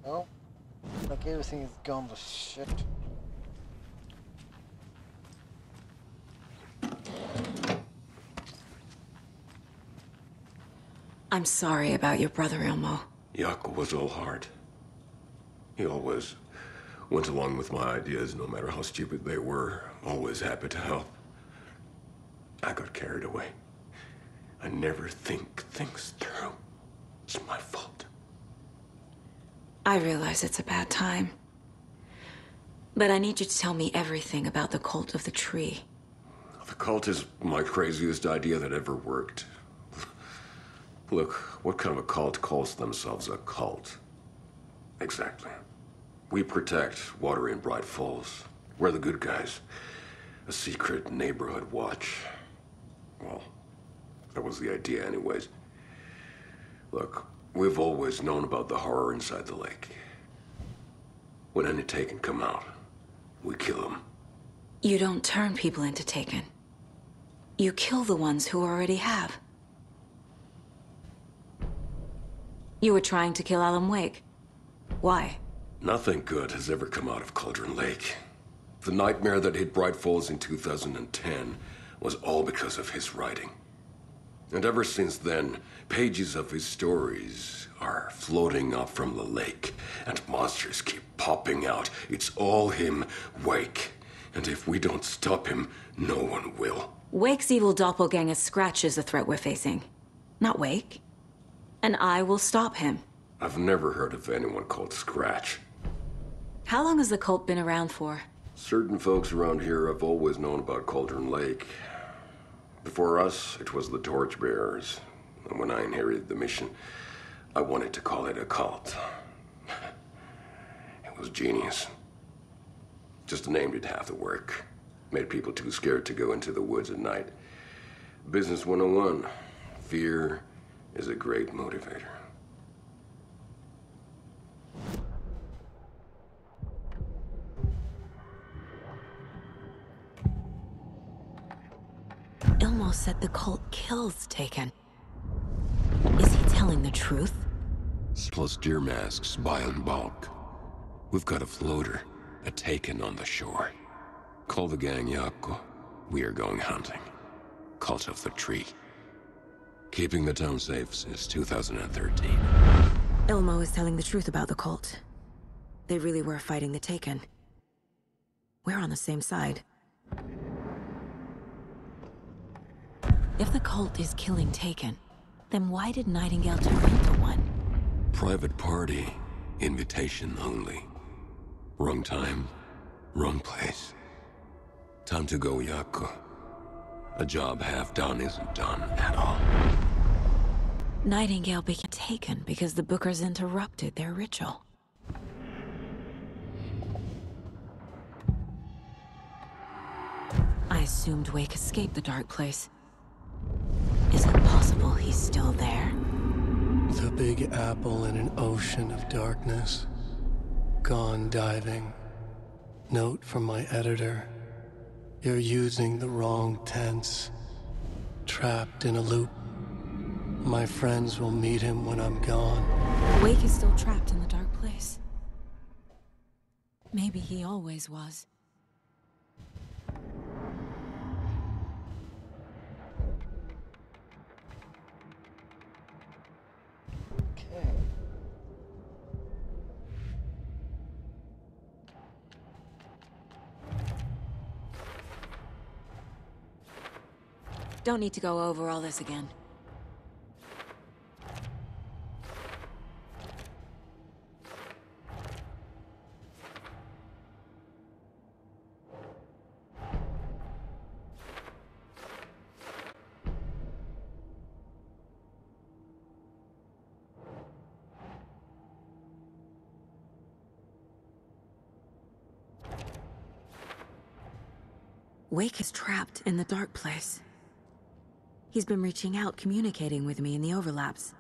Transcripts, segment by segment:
Well, like everything is gone to shit. I'm sorry about your brother, Elmo. Jaakko was all heart. He always went along with my ideas, no matter how stupid they were. Always happy to help. I got carried away. I never think things through. It's my fault. I realize it's a bad time. But I need you to tell me everything about the cult of the tree. The cult is my craziest idea that ever worked. Look, what kind of a cult calls themselves a cult? Exactly. We protect water in Bright Falls. We're the good guys. A secret neighborhood watch. Well, that was the idea anyways. Look, we've always known about the horror inside the lake. When any Taken come out, we kill them. You don't turn people into Taken. You kill the ones who already have. You were trying to kill Alan Wake. Why? Nothing good has ever come out of Cauldron Lake. The nightmare that hit Bright Falls in 2010 was all because of his writing. And ever since then, pages of his stories are floating up from the lake, and monsters keep popping out. It's all him, Wake. And if we don't stop him, no one will. Wake's evil doppelganger Scratch is the threat we're facing, not Wake. And I will stop him. I've never heard of anyone called Scratch. How long has the cult been around for? Certain folks around here have always known about Cauldron Lake. Before us, it was the Torchbearers. And when I inherited the mission, I wanted to call it a cult. It was genius. Just a name did half the work. Made people too scared to go into the woods at night. Business 101. Fear is a great motivator. Elmo said the cult kills Taken. Is he telling the truth? Plus deer masks, buy in bulk. We've got a floater, a Taken on the shore. Call the gang Jaakko. We are going hunting. Cult of the Tree. Keeping the town safe since 2013. Elmo is telling the truth about the cult. They really were fighting the Taken. We're on the same side. If the cult is killing Taken, then why did Nightingale turn into one? Private party. Invitation only. Wrong time, wrong place. Time to go, Jaakko. A job half done isn't done at all. Nightingale became Taken because the Bookers interrupted their ritual. I assumed Wake escaped the dark place. Is it possible he's still there? The Big Apple in an ocean of darkness. Gone diving. Note from my editor. You're using the wrong tense. Trapped in a loop. My friends will meet him when I'm gone. Wake is still trapped in the dark place. Maybe he always was. Okay. Don't need to go over all this again. Wake is trapped in the dark place. He's been reaching out, communicating with me in the overlaps.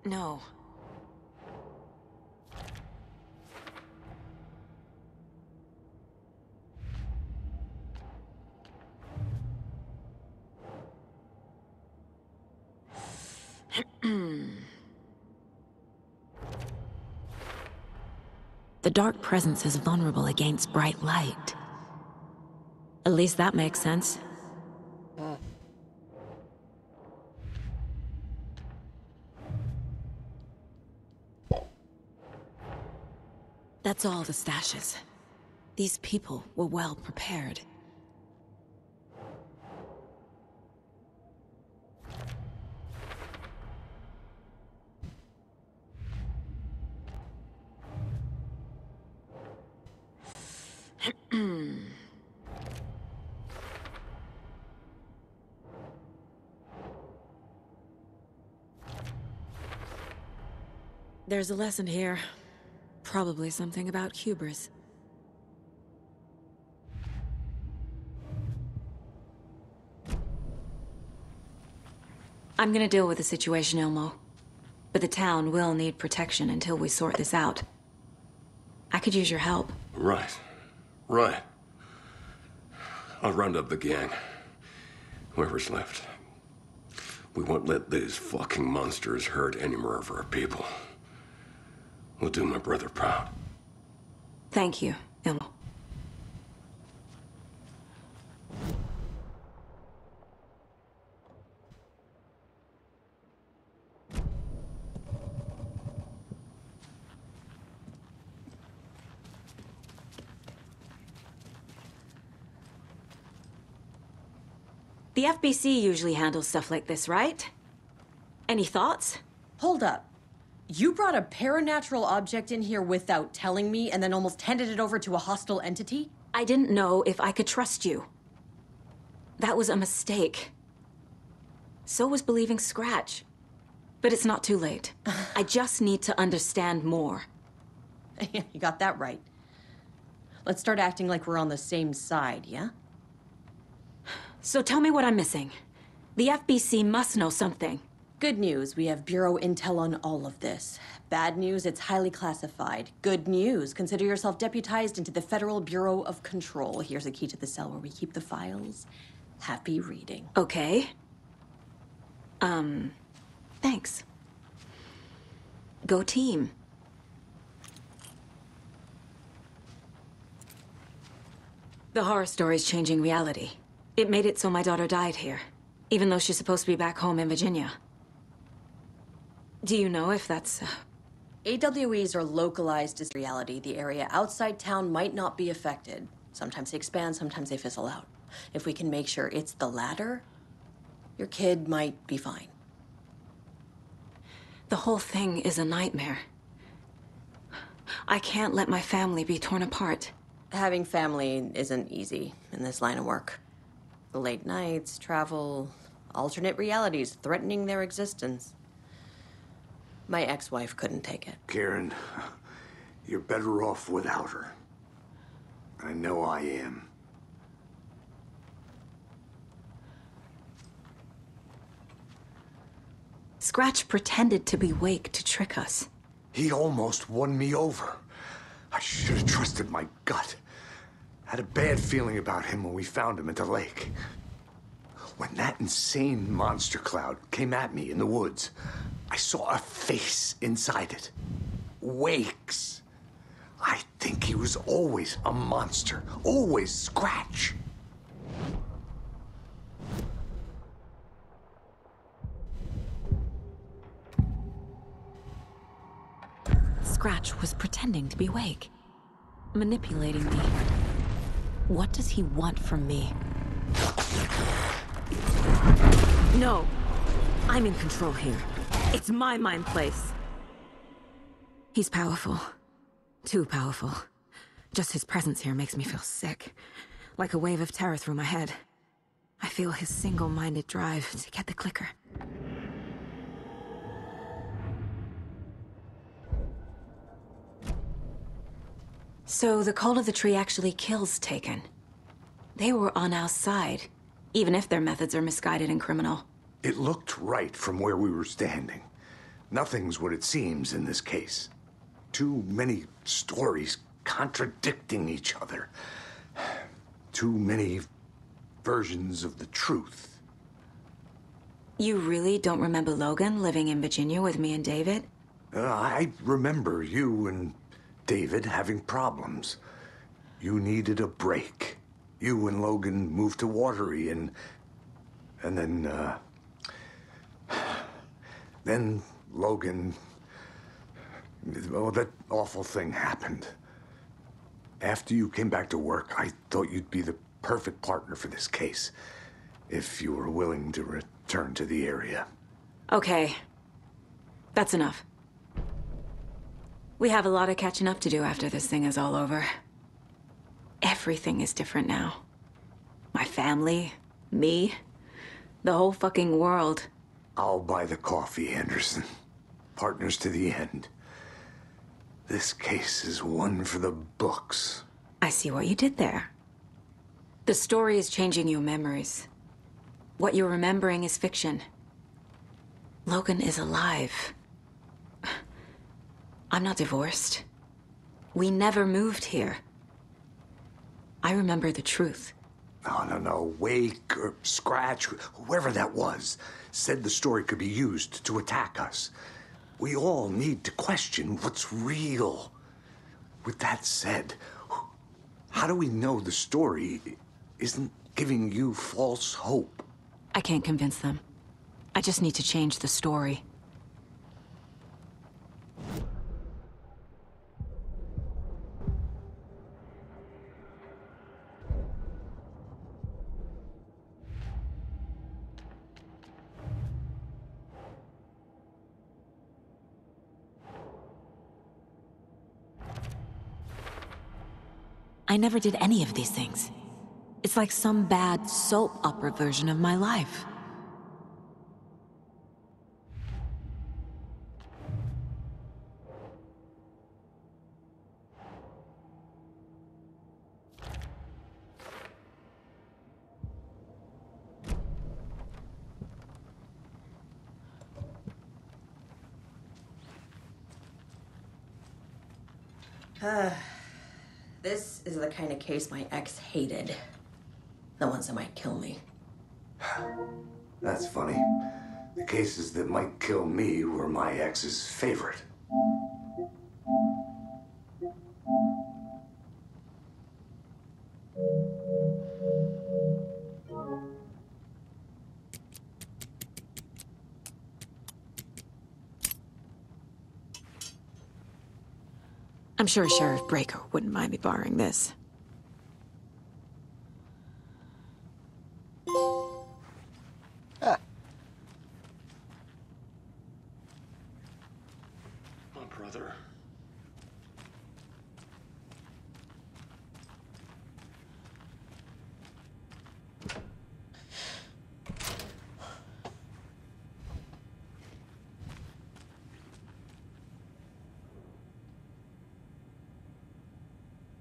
No. The dark presence is vulnerable against bright light. At least that makes sense. That's all the stashes. These people were well prepared. There's a lesson here. Probably something about hubris. I'm gonna deal with the situation, Ilmo. But the town will need protection until we sort this out. I could use your help. Right. Right. I'll round up the gang. Whoever's left. We won't let these fucking monsters hurt any more of our people. We'll do my brother proud. Thank you, Ilmo. The FBC usually handles stuff like this, right? Any thoughts? Hold up. You brought a paranatural object in here without telling me and then almost handed it over to a hostile entity? I didn't know if I could trust you. That was a mistake. So was believing Scratch. But it's not too late. I just need to understand more. You got that right. Let's start acting like we're on the same side, yeah? So tell me what I'm missing. The FBC must know something. Good news, we have Bureau intel on all of this. Bad news, it's highly classified. Good news, consider yourself deputized into the Federal Bureau of Control. Here's a key to the cell where we keep the files. Happy reading. Okay. Thanks. Go team. The horror story's changing reality. It made it so my daughter died here, even though she's supposed to be back home in Virginia. Do you know if that's... AWEs are localized as reality. The area outside town might not be affected. Sometimes they expand, sometimes they fizzle out. If we can make sure it's the latter, your kid might be fine. The whole thing is a nightmare. I can't let my family be torn apart. Having family isn't easy in this line of work. The late nights, travel, alternate realities threatening their existence. My ex-wife couldn't take it. Karen, you're better off without her. I know I am. Scratch pretended to be Wake to trick us. He almost won me over. I should have trusted my gut. Had a bad feeling about him when we found him at the lake. When that insane monster cloud came at me in the woods, I saw a face inside it. Wake's. I think he was always a monster. Always Scratch. Scratch was pretending to be Wake. Manipulating me. What does he want from me? No. I'm in control here. It's my mind place. He's powerful. Too powerful. Just his presence here makes me feel sick. Like a wave of terror through my head. I feel his single-minded drive to get the clicker. So the cult of the tree actually kills Taken. They were on our side, even if their methods are misguided and criminal. It looked right from where we were standing. Nothing's what it seems in this case. Too many stories contradicting each other. Too many versions of the truth. You really don't remember Logan living in Virginia with me and David? I remember you and David having problems. You needed a break. You and Logan moved to Watery and then Logan, well, that awful thing happened. After you came back to work, I thought you'd be the perfect partner for this case, if you were willing to return to the area. Okay. That's enough. We have a lot of catching up to do after this thing is all over. Everything is different now. My family, me, the whole fucking world. I'll buy the coffee, Anderson. Partners to the end. This case is one for the books. I see what you did there. The story is changing your memories. What you're remembering is fiction. Logan is alive. I'm not divorced. We never moved here. I remember the truth. No. Wake or Scratch, whoever that was, said the story could be used to attack us. We all need to question what's real. With that said, how do we know the story isn't giving you false hope? I can't convince them. I just need to change the story. I never did any of these things. It's like some bad soap opera version of my life. This is the kind of case my ex hated. The ones that might kill me. That's funny. The cases that might kill me were my ex's favorite. I'm sure Sheriff Breaker wouldn't mind me borrowing this. Ah, My brother.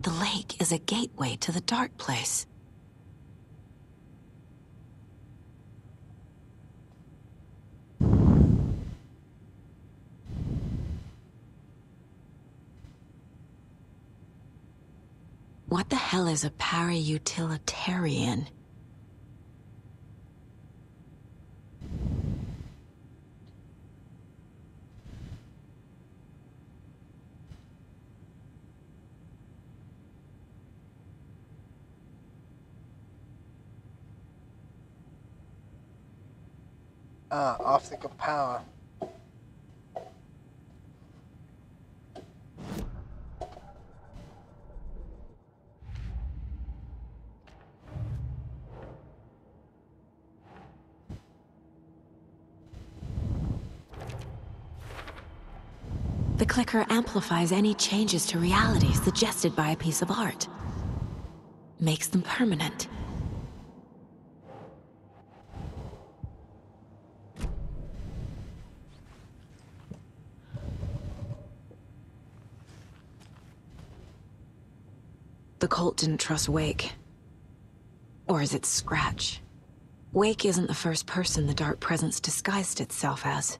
The lake is a gateway to the dark place. What the hell is a para-utilitarian? optical power. The clicker amplifies any changes to reality suggested by a piece of art. Makes them permanent. The cult didn't trust Wake. Or is it Scratch? Wake isn't the first person the Dark Presence disguised itself as.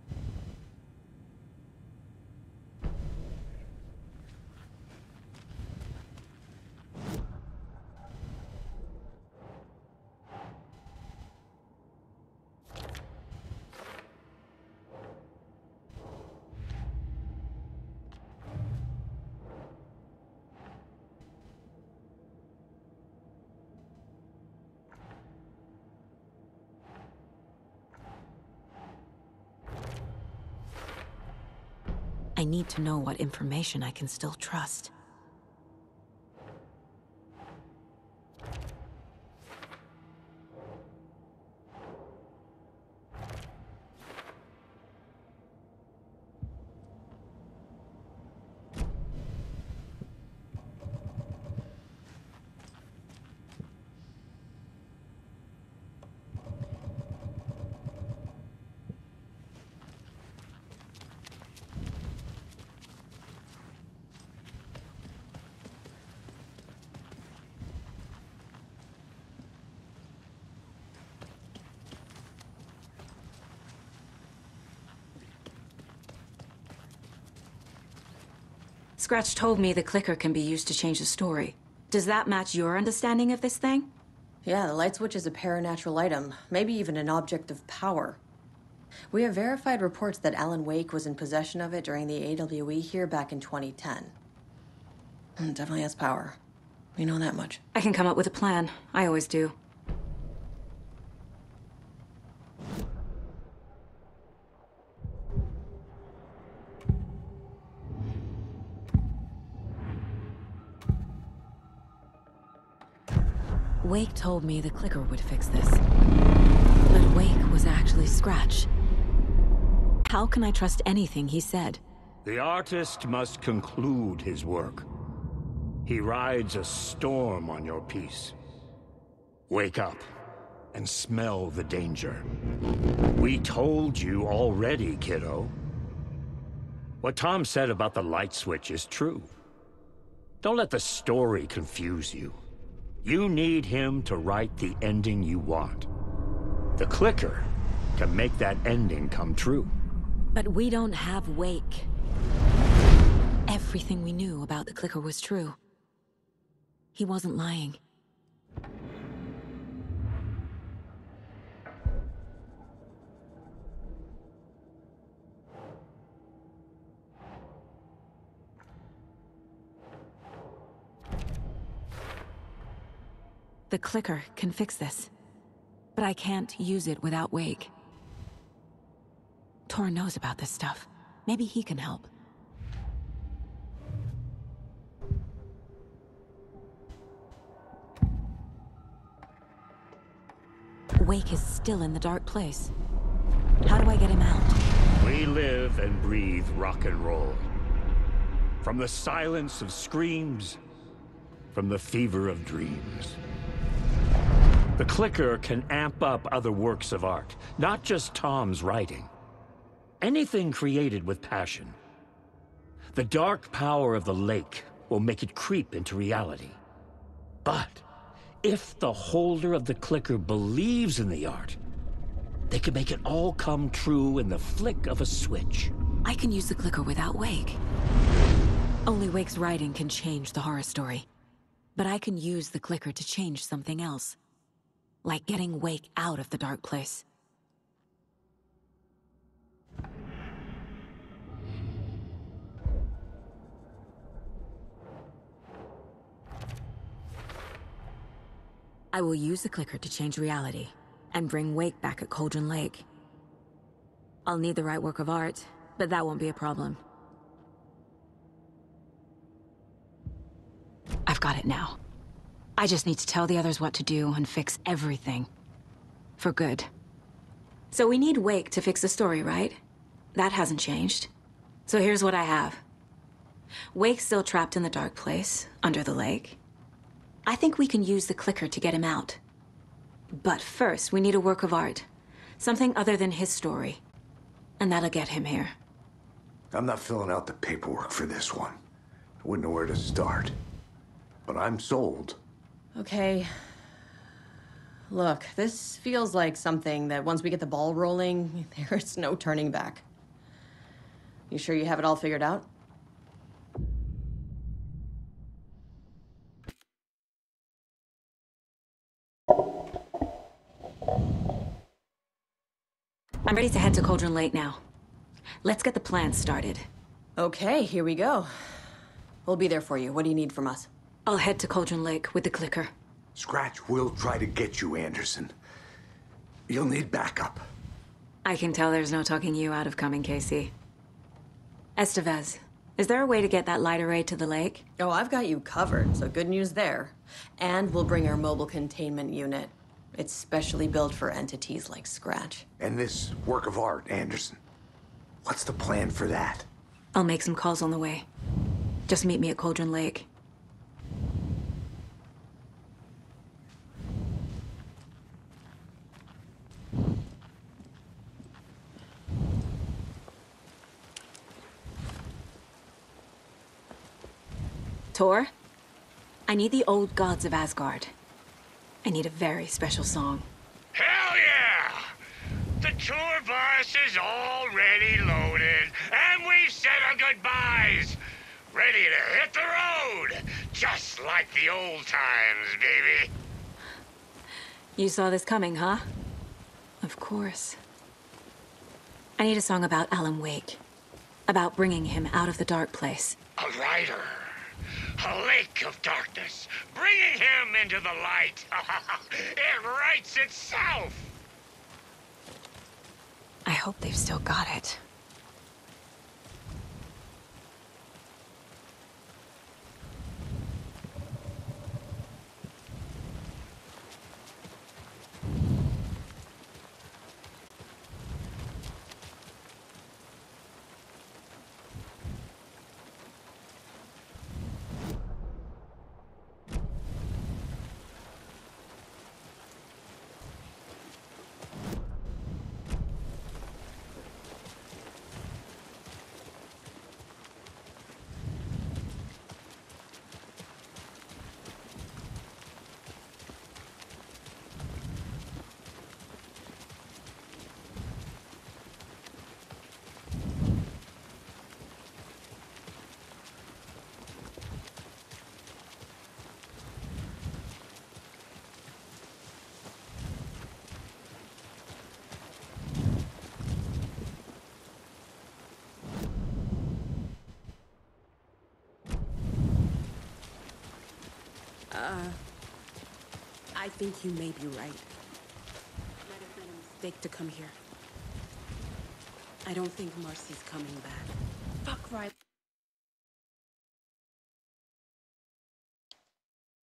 I need to know what information I can still trust. Scratch told me the clicker can be used to change the story. Does that match your understanding of this thing? Yeah, the light switch is a paranatural item, maybe even an object of power. We have verified reports that Alan Wake was in possession of it during the AWE here back in 2010. Definitely has power. We know that much. I can come up with a plan. I always do. Wake told me the clicker would fix this. But Wake was actually Scratch. How can I trust anything he said? The artist must conclude his work. He rides a storm on your piece. Wake up and smell the danger. We told you already, kiddo. What Tom said about the light switch is true. Don't let the story confuse you. You need him to write the ending you want. The clicker can make that ending come true. But we don't have Wake. Everything we knew about the clicker was true. He wasn't lying. The clicker can fix this, but I can't use it without Wake. Tor knows about this stuff. Maybe he can help. Wake is still in the dark place. How do I get him out? We live and breathe rock and roll. From the silence of screams, from the fever of dreams. The clicker can amp up other works of art, not just Tom's writing. Anything created with passion. The dark power of the lake will make it creep into reality. But if the holder of the clicker believes in the art, they can make it all come true in the flick of a switch. I can use the clicker without Wake. Only Wake's writing can change the horror story. But I can use the clicker to change something else. Like getting Wake out of the dark place. I will use the clicker to change reality, and bring Wake back at Cauldron Lake. I'll need the right work of art, but that won't be a problem. I've got it now. I just need to tell the others what to do and fix everything. For good. So we need Wake to fix the story, right? That hasn't changed. So here's what I have. Wake's still trapped in the dark place, under the lake. I think we can use the clicker to get him out. But first, we need a work of art. Something other than his story. And that'll get him here. I'm not filling out the paperwork for this one. I wouldn't know where to start. But I'm sold. Okay. Look, this feels like something that once we get the ball rolling, there's no turning back. You sure you have it all figured out? I'm ready to head to Cauldron Lake now. Let's get the plan started. Okay, here we go. We'll be there for you. What do you need from us? I'll head to Cauldron Lake with the clicker. Scratch will try to get you, Anderson. You'll need backup. I can tell there's no talking you out of coming, Casey. Estevez, is there a way to get that light array to the lake? Oh, I've got you covered, so good news there. And we'll bring our mobile containment unit. It's specially built for entities like Scratch. And this work of art, Anderson. What's the plan for that? I'll make some calls on the way. Just meet me at Cauldron Lake. Tor, I need the old gods of Asgard. I need a very special song. Hell yeah! The tour bus is already loaded, and we've said our goodbyes. Ready to hit the road, just like the old times, baby. You saw this coming, huh? Of course. I need a song about Alan Wake. About bringing him out of the dark place. A rider. A lake of darkness, bringing him into the light. It writes itself. I hope they've still got it. I think you may be right. It might have been a mistake to come here. I don't think Marcy's coming back. Fuck right.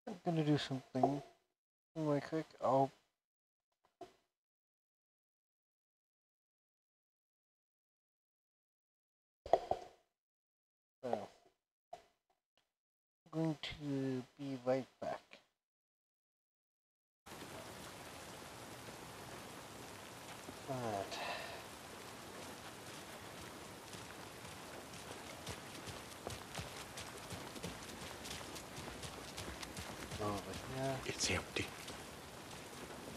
I'm gonna do something really quick. So, I'm going to be right back. Alright. Over here. It's empty.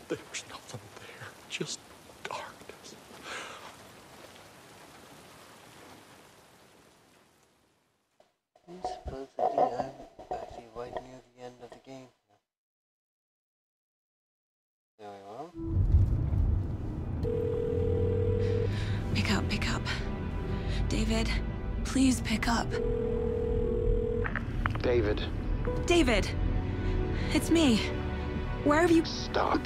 There's nothing there, just darkness. Supposedly I'm actually right near the end of the game. There we go. Pick up. David, please pick up. David. David! It's me. Where have you... Stop.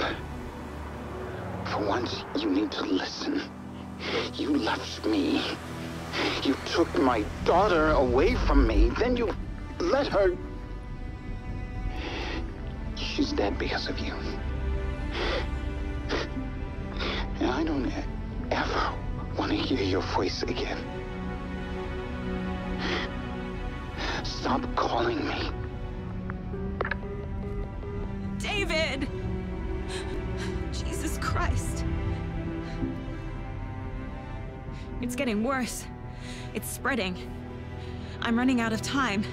For once, you need to listen. You left me. You took my daughter away from me. Then you let her... She's dead because of you. And I don't ever want to hear your voice again. stop calling me. David! Jesus Christ. It's getting worse. It's spreading. I'm running out of time.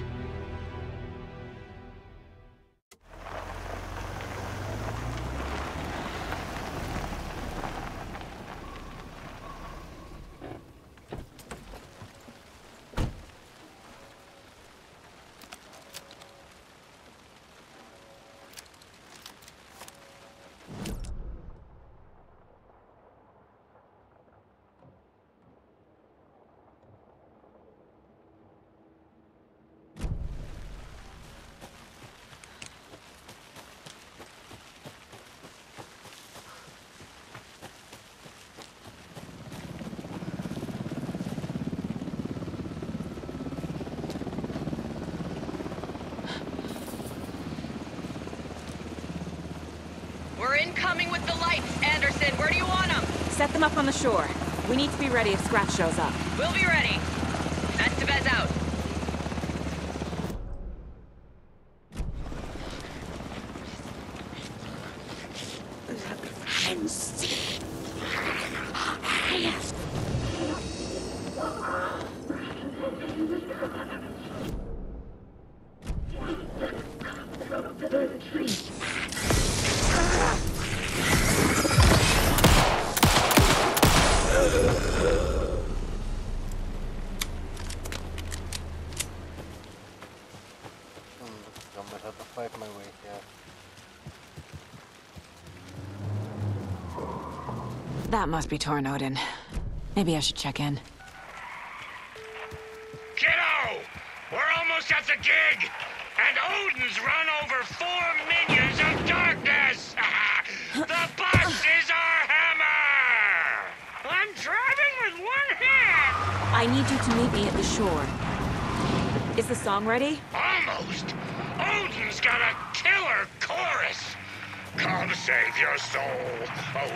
We're incoming with the lights, Anderson. Where do you want them? Set them up on the shore. We need to be ready if Scratch shows up. We'll be ready. Estevez out. I'm gonna have to fight my way here. That must be Tornodin. Maybe I should check in. Kiddo! We're almost at the gig! And Odin's run over 4 minions of darkness! The bus is our hammer! I'm driving with one hand! I need you to meet me at the shore. Is the song ready? Almost! Odin's got a killer chorus! Come save your soul,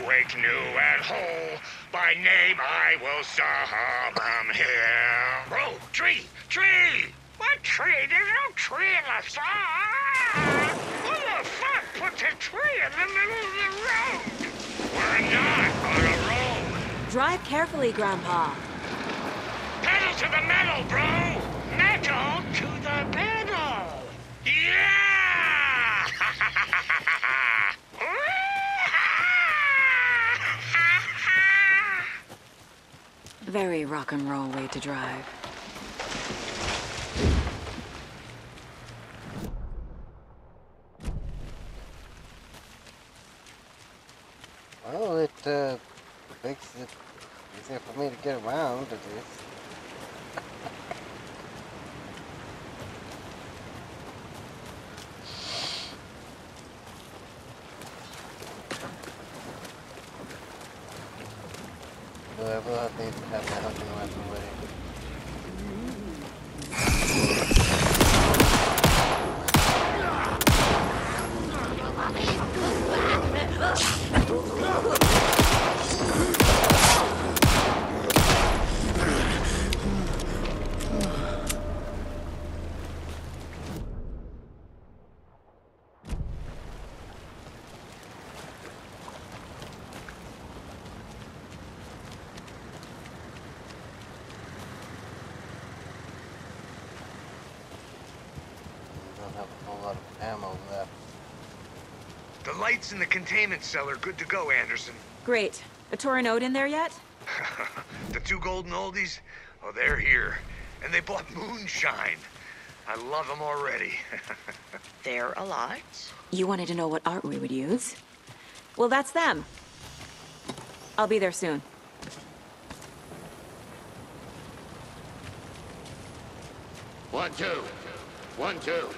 awake new and whole. By name I will summon him. Oh, tree! Tree! What tree? There's no tree in the song! Who the fuck put the tree in the middle of the road? We're not on a road! Drive carefully, Grandpa. Pedal to the metal, bro! Metal to the pedal! Yeah! Very rock and roll way to drive. Well, it makes it easier for me to get around, at least. Though I will need to have my hunting weapon ready. Ammo left. The lights in the containment cell are good to go, Anderson. Great. A Tornodin in there yet? The 2 golden oldies? Oh, they're here. And they bought moonshine. I love them already. They're a lot. You wanted to know what art we would use? Well, that's them. I'll be there soon. One, two. 1, 2.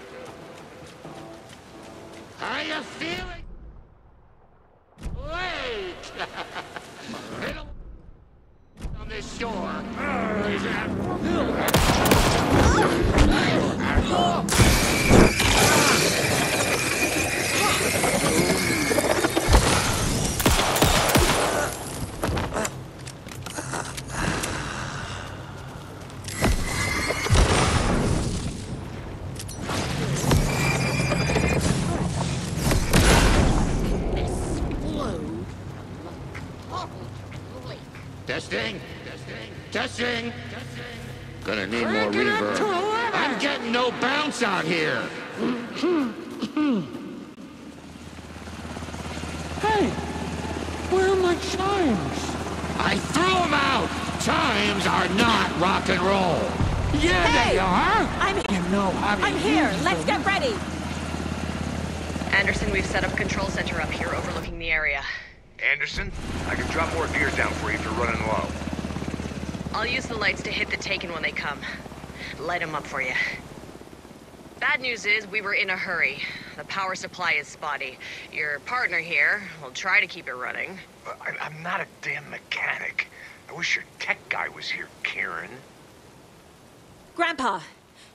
How you feeling? Late! It'll on this shore. Testing. Testing. Gonna need more reverb. I'm getting no bounce out here. Hey, where are my chimes? I threw them out. Chimes are not rock and roll. Yeah, Hey! they are. I'm here. Let's get ready. Anderson, we've set up a control center up here overlooking the area. Anderson, I can drop more gears down for you if you're running low. I'll use the lights to hit the Taken when they come. Light them up for you. Bad news is we were in a hurry. The power supply is spotty. Your partner here will try to keep it running. I'm not a damn mechanic. I wish your tech guy was here, Karen. Grandpa,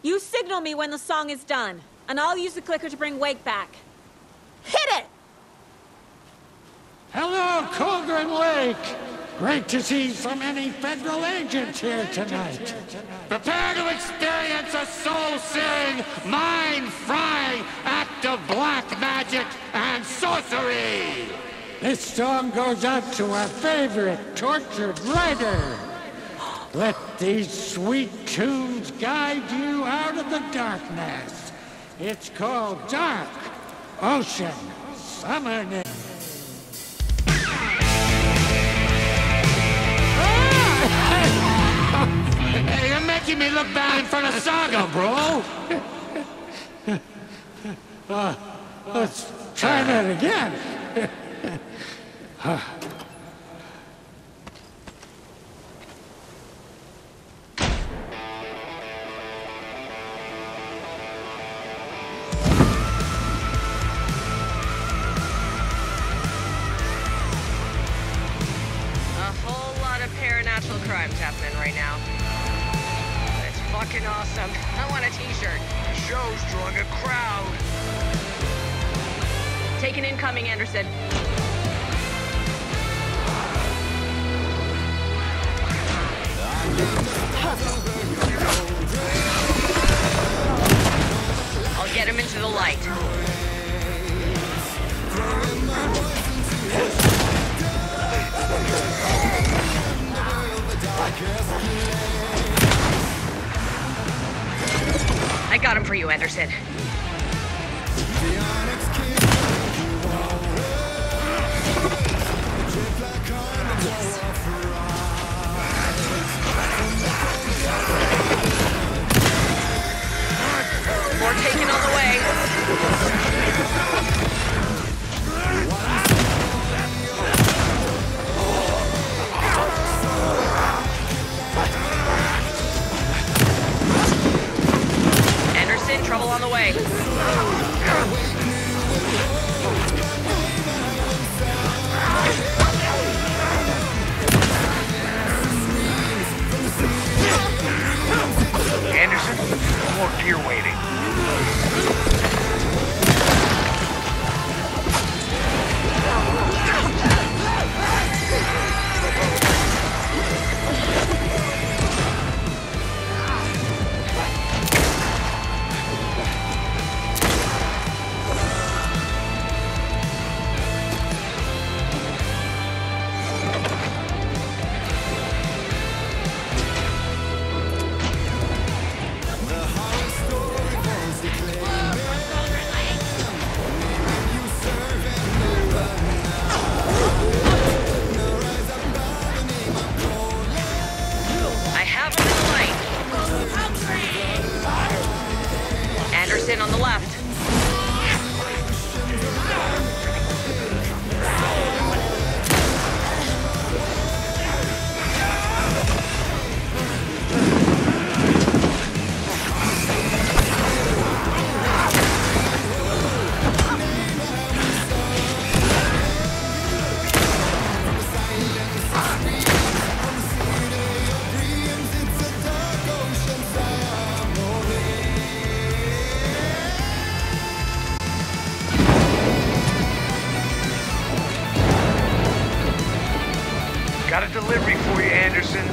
you signal me when the song is done, and I'll use the clicker to bring Wake back. Hit it! Hello, Cauldron Lake. Great to see so many federal agents here tonight. Prepare to experience a soul-searing, mind-frying act of black magic and sorcery! This song goes out to our favorite tortured writer. Let these sweet tunes guide you out of the darkness. It's called Dark Ocean Summer Night. Hey, you're making me look bad in front of Saga, bro! Let's try that again. Natural crimes happening right now. It's fucking awesome. I want a t-shirt. The show's drawing a crowd. Taken incoming, Anderson. I'll get him into the light. I got him for you, Anderson. More Taken on the way. Anderson, trouble on the way. Anderson, more gear waiting. Anderson on the left. Got a delivery for you, Anderson.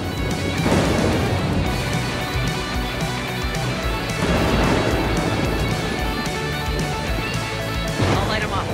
I'll light him up.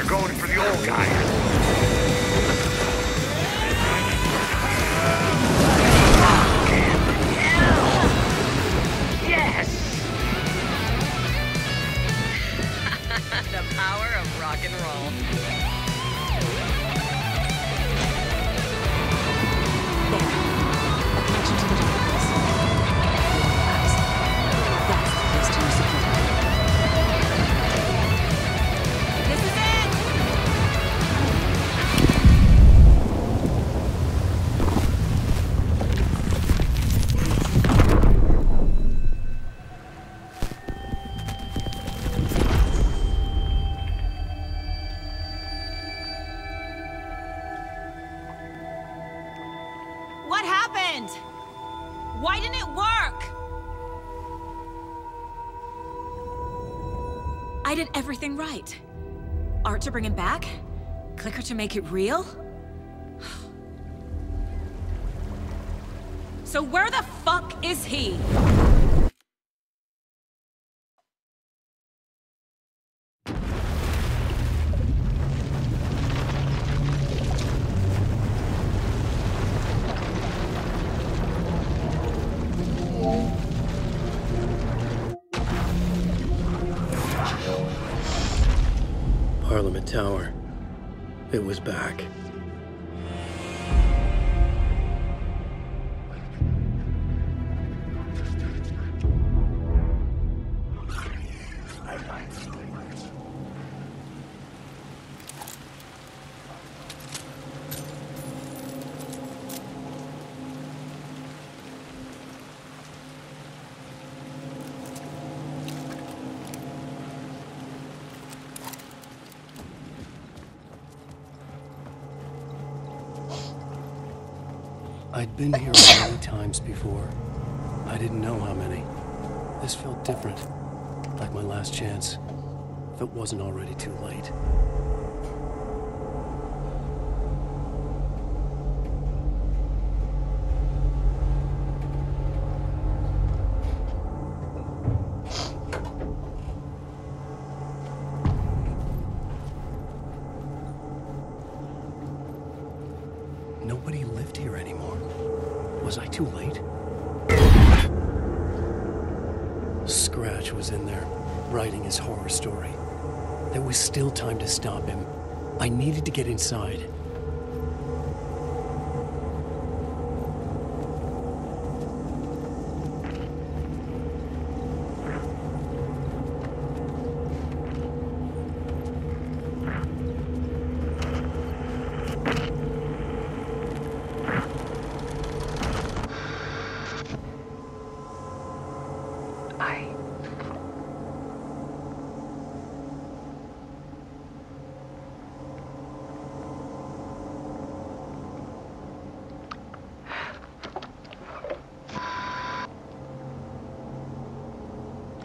going for the old guy. Yes! The power of rock and roll. Connection to the darkness. That's the place to use the caldera. This is it! What happened? Why didn't it work? I did everything right. Art to bring him back? Clicker to make it real? So where the fuck is he? Parliament Tower. It was back. I'd been here many times before. I didn't know how many. This felt different, like my last chance, if it wasn't already too late. Nobody lived here anymore. Was I too late? Scratch was in there, writing his horror story. There was still time to stop him. I needed to get inside.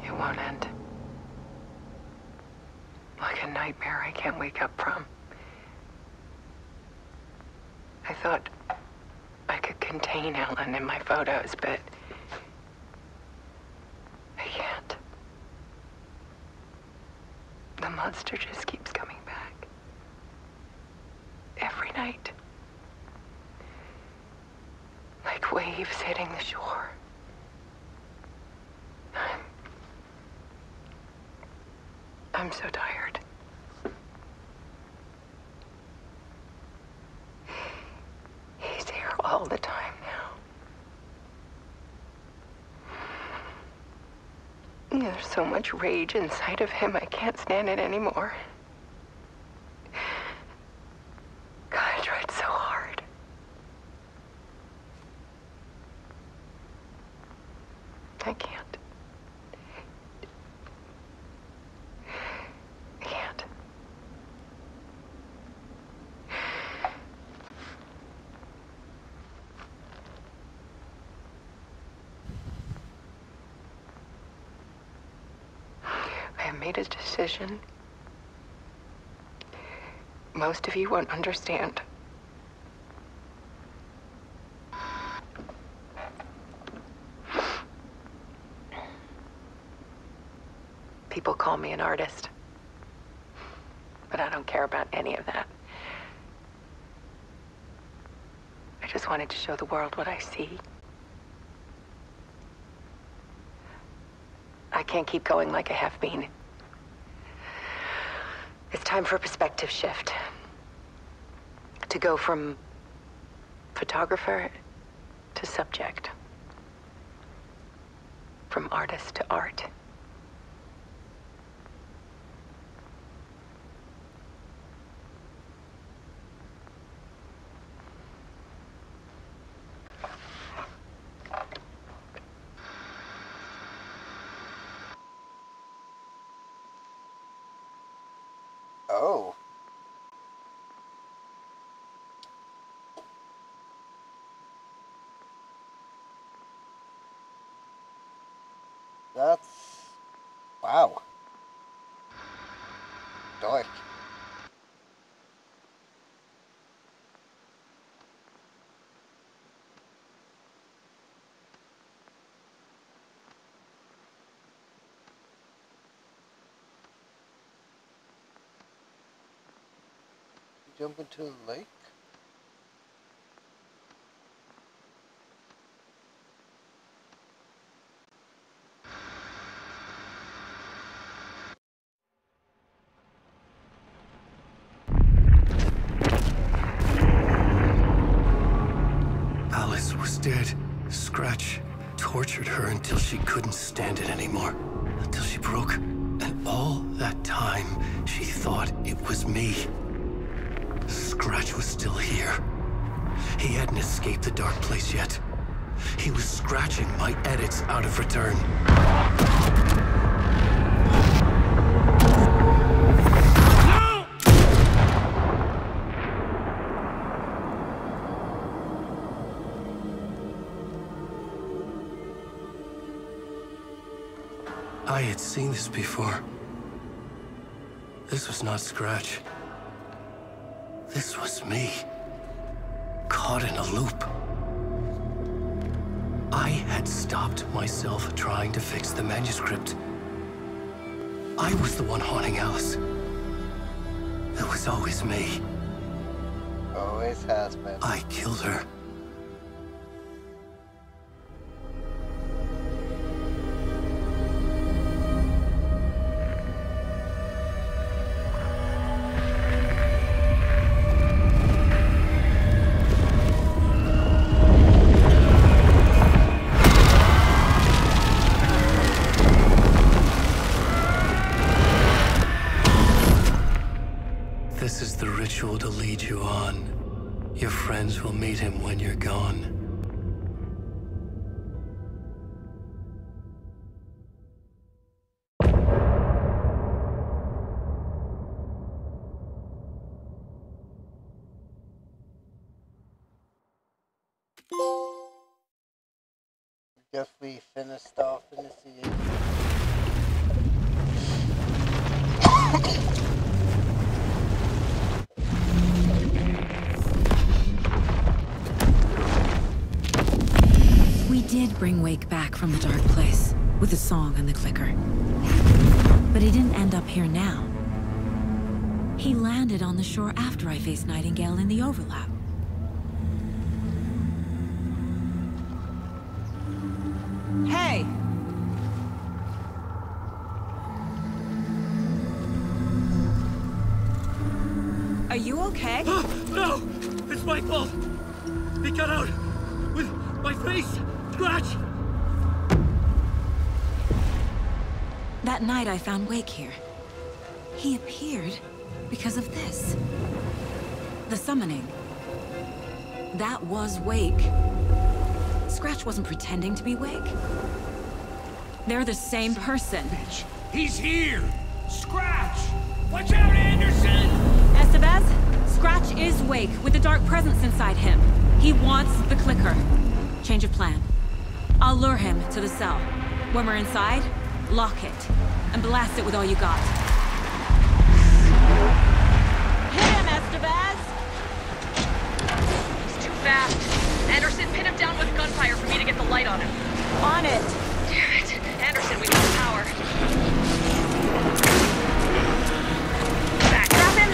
It won't end. Like a nightmare I can't wake up from. I thought I could contain Ellen in my photos, but I can't. The monster just keeps coming back. Every night. Like waves hitting the shore. I'm so tired. He's here all the time now. There's so much rage inside of him, I can't stand it anymore. God, I tried so hard. I can't. I have made a decision. Most of you won't understand. People call me an artist. But I don't care about any of that. I just wanted to show the world what I see. I can't keep going like I have been. It's time for a perspective shift. To go from photographer to subject. From artist to art. Oh. That's... wow. Dark. Jump into the lake? Alice was dead. Scratch tortured her until she couldn't stand it anymore. Until she broke. And all that time, she thought it was me. Scratch was still here. He hadn't escaped the dark place yet. He was scratching my edits out of return. No! I had seen this before. This was not Scratch. This was me, caught in a loop. I had stopped myself trying to fix the manuscript. I was the one haunting Alice. It was always me. Always has been. I killed her. This is the ritual to lead you on. Your friends will meet him when you're gone. Guess we finished off initiation. We did bring Wake back from the dark place, with the song and the clicker. But he didn't end up here now. He landed on the shore after I faced Nightingale in the overlap. Hey! Are you okay? No! It's my fault! He got out with my face! Scratch! That night I found Wake here. He appeared because of this. The summoning. That was Wake. Scratch wasn't pretending to be Wake. They're the same person. Bitch. He's here! Scratch! Watch out, Anderson! Estevez, Scratch is Wake with the dark presence inside him. He wants the clicker. Change of plan. I'll lure him to the cell. When we're inside, lock it, and blast it with all you got. Hit him, Estevez! He's too fast. Anderson, pin him down with gunfire for me to get the light on him. On it! Damn it. Anderson, we lost power. Back. Grab him!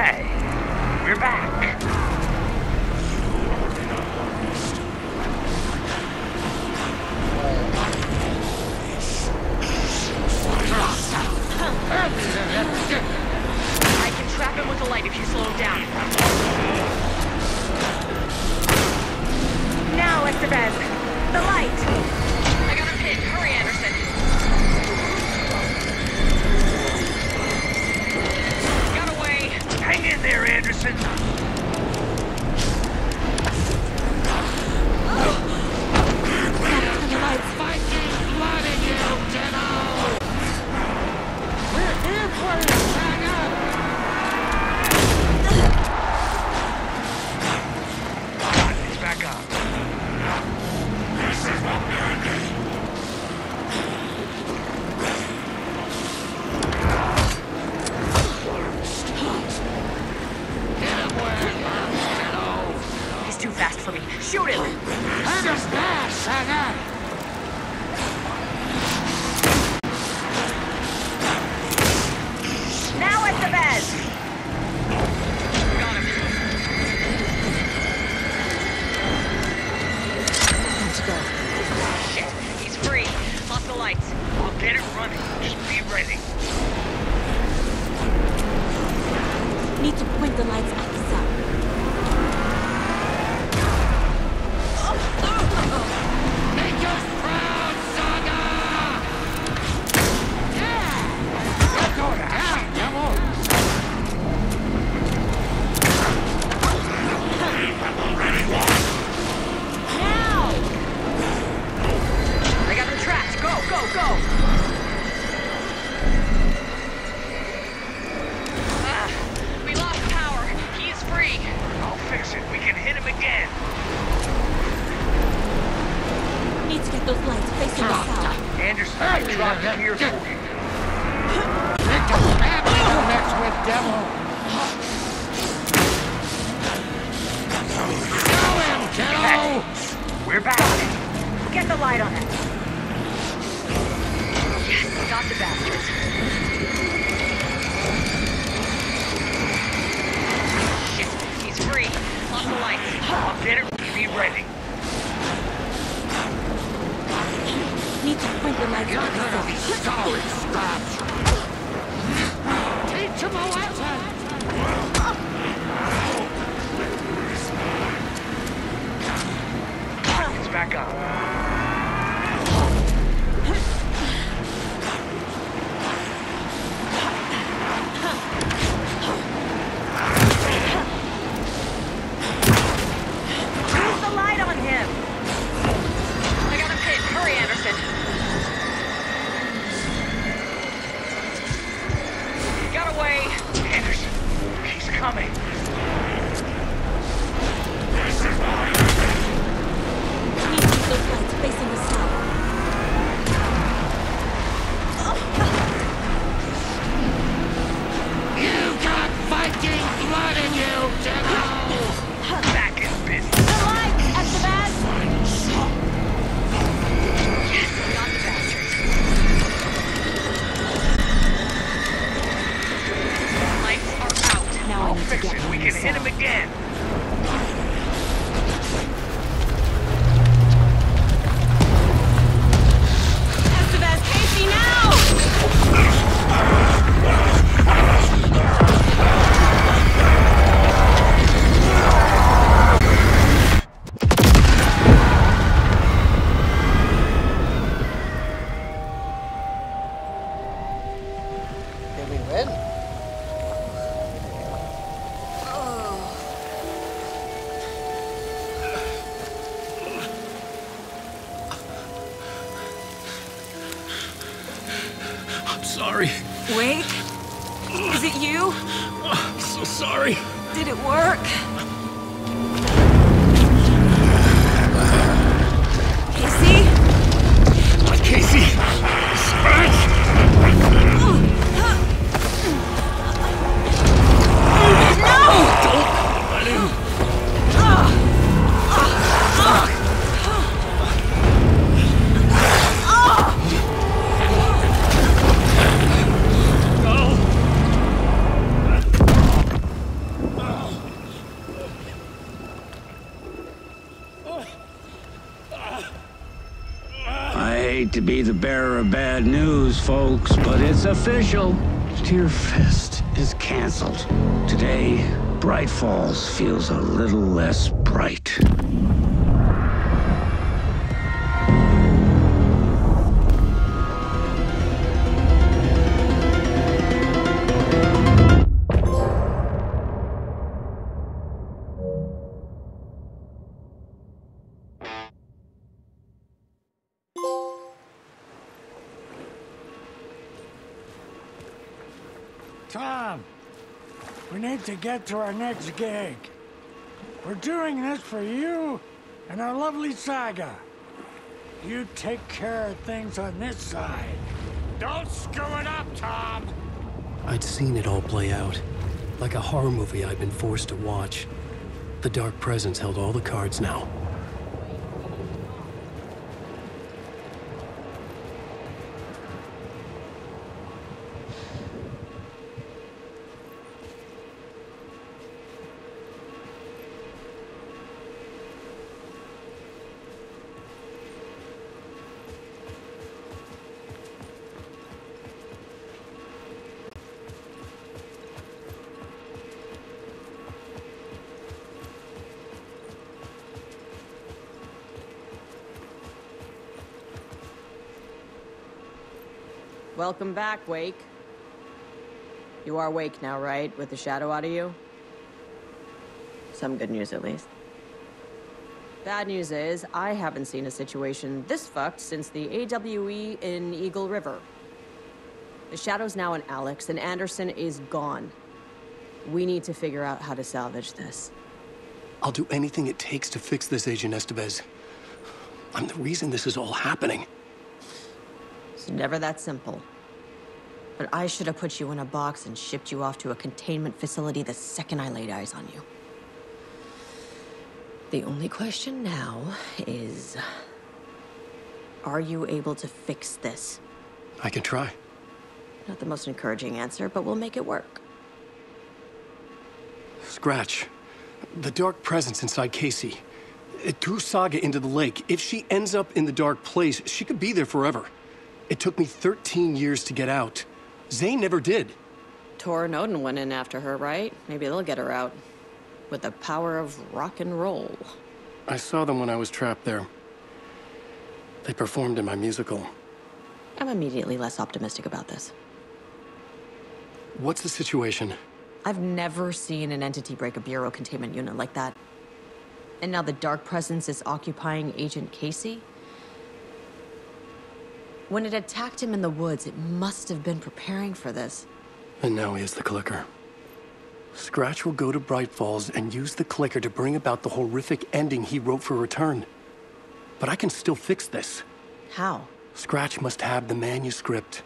Hey, we're back. I can trap him with the light if you slow him down. Now, Estevez! The light! I got a pin. Hurry, Anderson. Got away. Hang in there, Anderson. The light's fighting blood in you, General! We're here for you, Saga! He's back up. He's too fast for me. Shoot him! Understand, Saga! Now, Estevez! Got him. Time to go. Shit, he's free. Lost the lights. I'll get it running. Just be ready. Need to point the lights at the cell. Make us proud, Saga! Yeah! Let's go to hell, devil! Now! I got him trapped. Go, go, go! We lost power. He's free. I'll fix it. We can hit him again. Need to get those lights facing the south. Anderson, I dropped him here for you. Think of family to mess with, devil! Kill him, kiddo! We're back. Get the light on him. Yes, got the bastards. Shit, he's free. Lost the lights. I'll get it. Be ready. Need to point the lights You're at the gonna be south. sorry, Scratch! Teach him a lesson! He's back up. Use the light on him. I got him pinned. Hurry, Anderson. Got away. Anderson, he's coming. Need to keep those lights facing the south. You got fighting blood in you, General! Back in business. The light, Estevez! Yes, got the bastards. Lights are out. Now I I'll need to fix get it. one We on can the hit him south. again. Estevez, Casey, now! Did we win? I'm sorry. Wake? Is it you? I'm so sorry. Did it work? Casey? Casey! Scratch! Don't let him! hate to be the bearer of bad news, folks, but it's official. Tear Fest is canceled. Today, Bright Falls feels a little less bright. Tom, we need to get to our next gig. We're doing this for you and our lovely saga. You take care of things on this side. Don't screw it up, Tom! I'd seen it all play out. Like a horror movie I'd been forced to watch. The Dark Presence held all the cards now. Welcome back, Wake. You are Wake now, right? With the shadow out of you? Some good news, at least. Bad news is, I haven't seen a situation this fucked since the AWE in Eagle River. The shadow's now in Alex, and Anderson is gone. We need to figure out how to salvage this. I'll do anything it takes to fix this, Agent Estevez. I'm the reason this is all happening. It's never that simple. But I should have put you in a box and shipped you off to a containment facility the second I laid eyes on you. The only question now is... are you able to fix this? I can try. Not the most encouraging answer, but we'll make it work. Scratch. The Dark Presence inside Casey. It threw Saga into the lake. If she ends up in the Dark Place, she could be there forever. It took me 13 years to get out. Zane never did. Tor and Odin went in after her, right? Maybe they'll get her out. With the power of rock and roll. I saw them when I was trapped there. They performed in my musical. I'm immediately less optimistic about this. What's the situation? I've never seen an entity break a Bureau containment unit like that. And now the Dark Presence is occupying Agent Casey? When it attacked him in the woods, it must have been preparing for this. And now he has the clicker. Scratch will go to Bright Falls and use the clicker to bring about the horrific ending he wrote for Return. But I can still fix this. How? Scratch must have the manuscript.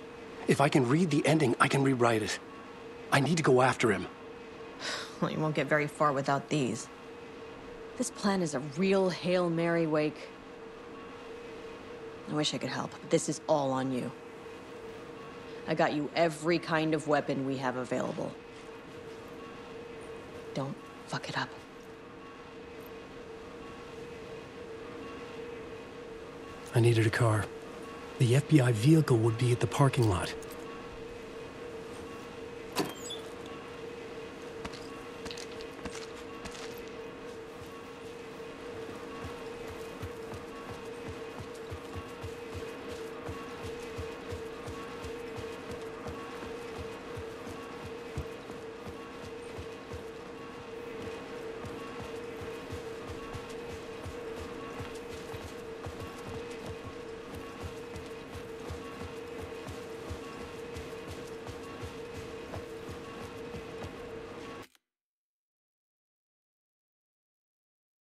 If I can read the ending, I can rewrite it. I need to go after him. Well, you won't get very far without these. This plan is a real Hail Mary, Wake. I wish I could help, but this is all on you. I got you every kind of weapon we have available. Don't fuck it up. I needed a car. The FBI vehicle would be at the parking lot.